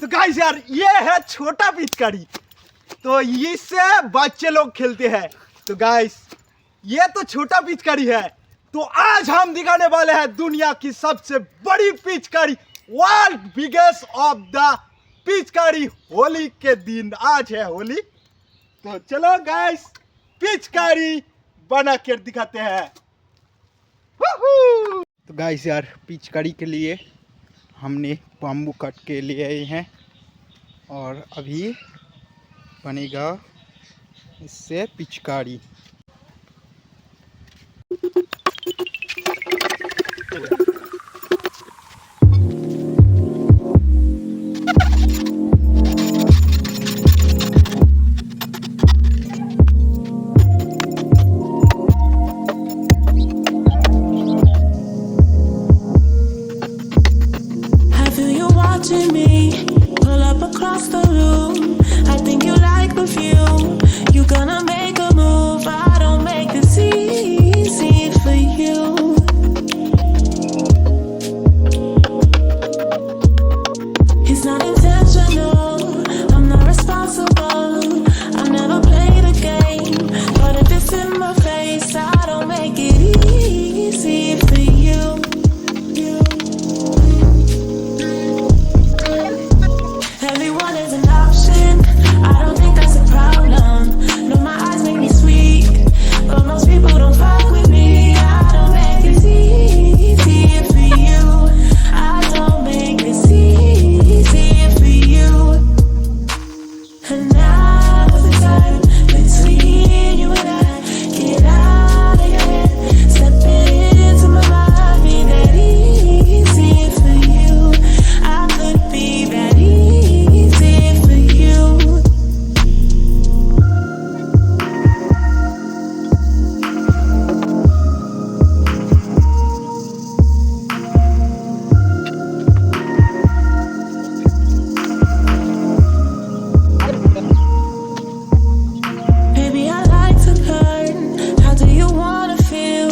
तो गाइस यार ये है छोटा पिचकारी, तो इससे बच्चे लोग खेलते हैं। तो गाइस ये तो छोटा पिचकारी है, तो आज हम दिखाने वाले हैं दुनिया की सबसे बड़ी पिचकारी, वर्ल्ड बिगेस्ट ऑफ द पिचकारी। होली के दिन आज है होली, तो चलो गाइस पिचकारी बना कर दिखाते हैं। तो गाइस यार पिचकारी के लिए हमने बाम्बू कट के लिए आए हैं और अभी बनेगा इससे पिचकारी। Me pull up across the room. I think you like perfume. You gonna make a move. I don't make this easy for you. It's not intentional. I'm not responsible. I never played a game, but if it's in my face, I don't make it easy for you. Everyone is an option. I don't think that's a problem. No, my eyes make me sweet, but most people don't fuck with me. I don't make it easy for you. I don't make it easy for you. And now the time between you and I, get out of your head, step into my mind, be that easy for you. I could be that easy for you. Baby, I like to burn. How do you wanna feel?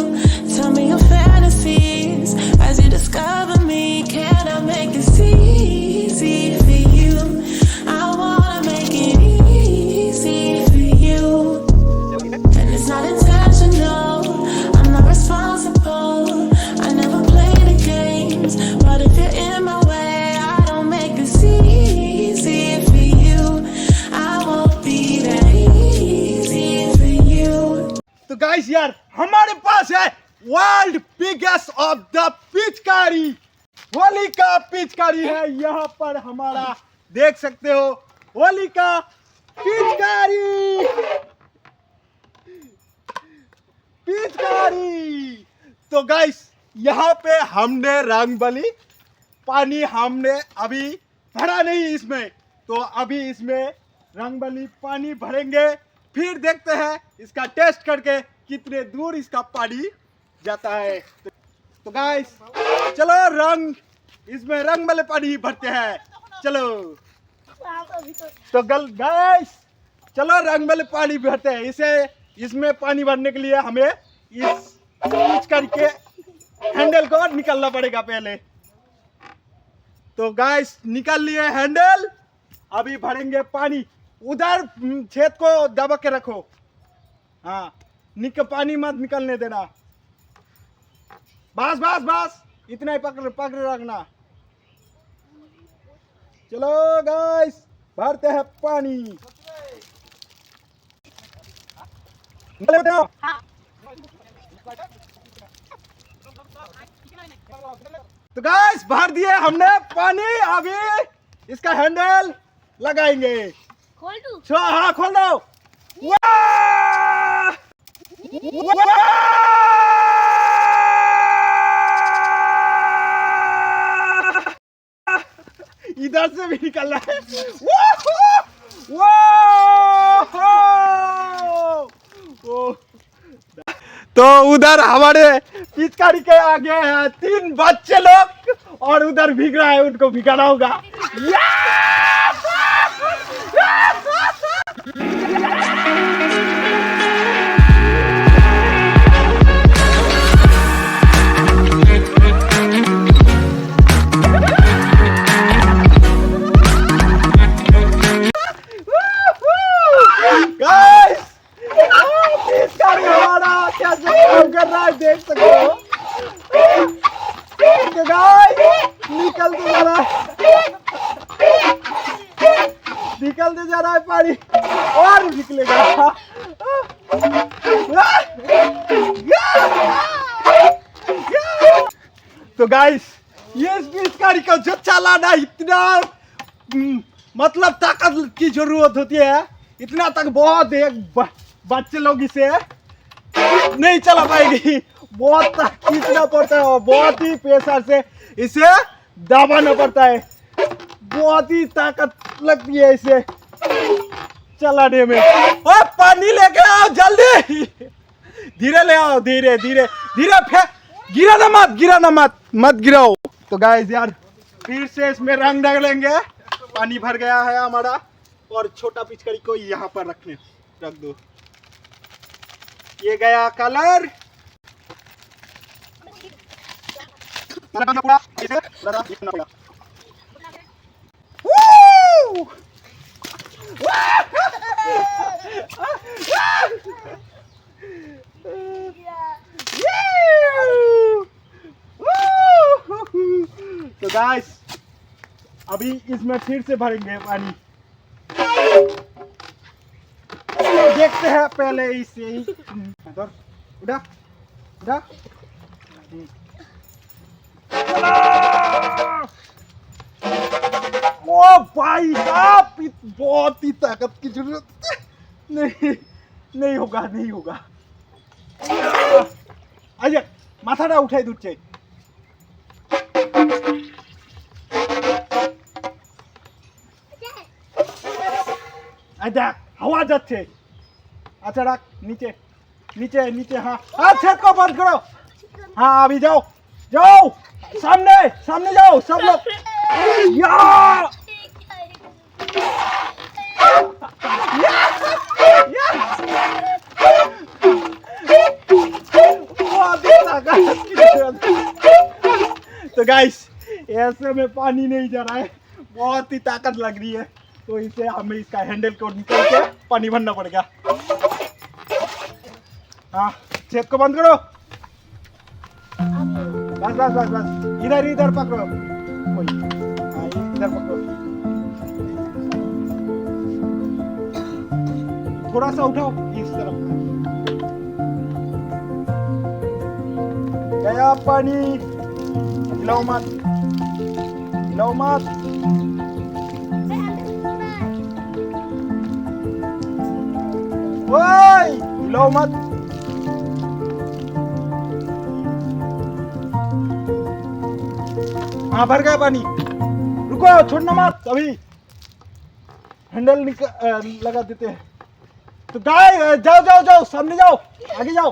Tell me your fantasies as you discover me. Can I make this easy for you? I wanna make it easy for you. And it's not intentional. I'm not responsible. I never play the games, but if you're in my way, I don't make this easy for you. I won't be that easy for you. तो guys यार हमारे पास है world biggest of the पिचकारी, होलिका पिचकारी है। यहाँ पर हमारा देख सकते हो होलिका पिचकारी, पिचकारी। तो गाइस यहाँ पे हमने रंगबली पानी हमने अभी भरा नहीं इसमें, तो अभी इसमें रंगबली पानी भरेंगे, फिर देखते हैं इसका टेस्ट करके कितने दूर इसका पानी जाता है। तो गाइस चलो रंग इसमें रंग वाले पानी भरते हैं, चलो। तो गाइस चलो रंग वाले पानी भरते हैं। इसे इसमें पानी भरने के लिए हमें इस पिचकारी के हैंडल को निकालना पड़ेगा पहले। तो गाइस निकाल लिए हैंडल, अभी भरेंगे पानी। उधर छेद को दबा के रखो, हाँ पानी मत निकलने देना। बस बस बस इतना ही पकड़ रखना। चलो गाइस भरते हैं पानी। तो गाइस भर दिए हमने पानी, अभी इसका हैंडल लगाएंगे। खोल दूं? हाँ खोल दो। वाह! वाह! इधर से भी निकल रहा है। तो उधर हमारे पिचकारी के आगे हैं 3 बच्चे लोग और उधर भीग रहा है, उनको भिगाना होगा। निकलते जा रहा है, निकलते जा रहा है पानी और निकलेगा। तो गाइस ये इस पिचकारी का जो चलाना इतना मतलब ताकत की जरूरत होती है, इतना तक बहुत एक बच्चे लोग इसे नहीं चला पाएगी, बहुत खींचना पड़ता है और बहुत ही प्रेशर से इसे दबाना पड़ता है, बहुत ही ताकत लगती है इसे चलाने में। और पानी लेके आओ जल्दी, धीरे ले आओ, धीरे धीरे धीरे, गिराना मत गिराओ। तो गाइस यार फिर से इसमें रंग डालेंगे, पानी भर गया है हमारा और छोटा पिचकारी को यहाँ पर रख दो। ये गया कलर, तो गाइस अभी इसमें फिर से भरेंगे पानी, देखते हैं पहले इसे ही उड़ा। ओ भाई साहब बहुत ही ताकत की जरूरत है, नहीं होगा। आइए माथाटा उठाई दूर अच्छा हवा जाच्छे, अच्छा रख नीचे। हाँ छत को बंद करो। हाँ अभी जाओ सामने जाओ सब लोग। तो गाइस ऐसे में पानी नहीं जा रहा है, बहुत ही ताकत लग रही है, तो इसे हमें इसका हैंडल को निकाल के पानी भरना पड़ेगा। हाँ छेद को बंद करो, बस इधर पकड़ो कोई। हाँ इधर पकड़ो, थोड़ा सा उठाओ इस तरफ। गया पानी, हिलाओ मत। ओए हिलाओ मत। हाँ भर गया पानी, रुको छोड़ना मत, अभी हैंडल लगा देते हैं। तो गाय जाओ सामने जाओ, आगे जाओ।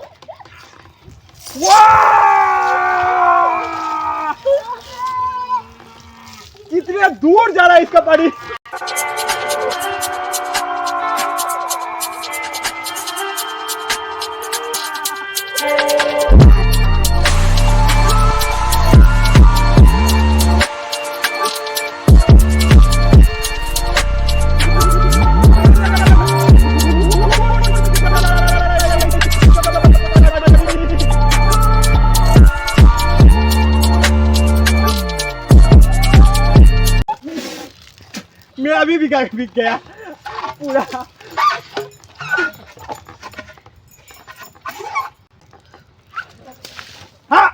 कितने दूर जा रहा है इसका पानी। मैं अभी भी बिक गया पूरा। हाँ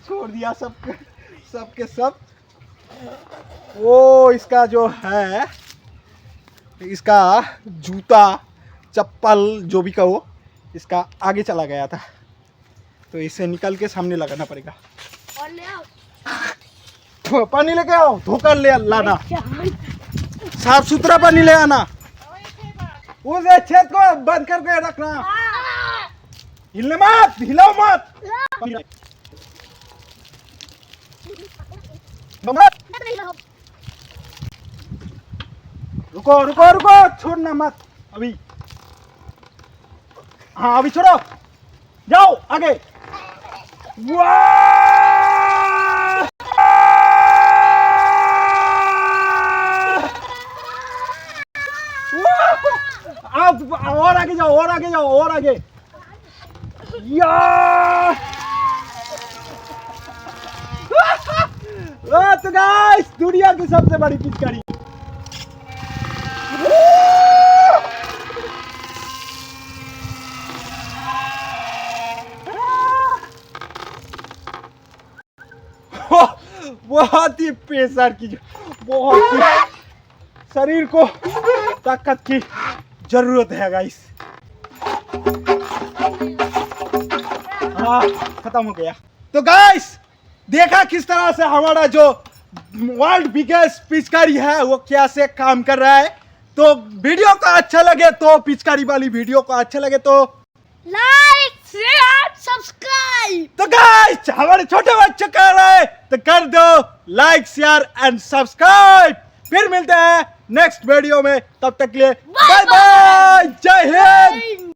छोड़ दिया सबके सब। वो इसका जो है, इसका जूता चप्पल जो भी कहो, इसका आगे चला गया था, तो इसे निकल के सामने लगाना पड़ेगा। और ले आओ पानी लेके आओ, धोकर ले लाना, साफ सुथरा पानी ले आना। उस छेद को बंद करके रखना, हिलाओ मत। रुको छोड़ना मत अभी। हाँ अभी छोड़ो, जाओ आगे। आप और आगे जाओ, और आगे जाओ, और आगे। यार तो गाइस, दुनिया की सबसे बड़ी पिचकारी। बहुत ही प्रेशर की, बहुत ही शरीर को ताकत की जरूरत है गाइस। हाँ, खत्म हो गया। तो गाइस, देखा किस तरह से हमारा जो वर्ल्ड बिगेस्ट पिचकारी है वो कैसे काम कर रहा है। तो वीडियो को अच्छा लगे तो, पिचकारी वाली वीडियो को अच्छा लगे तो लाइक शेयर सब्सक्राइब। तो गाइस, हमारे छोटे बच्चे कर रहे हैं तो कर दो लाइक शेयर एंड सब्सक्राइब। फिर मिलते हैं नेक्स्ट वीडियो में, तब तक के लिए बाय बाय, जय हिंद।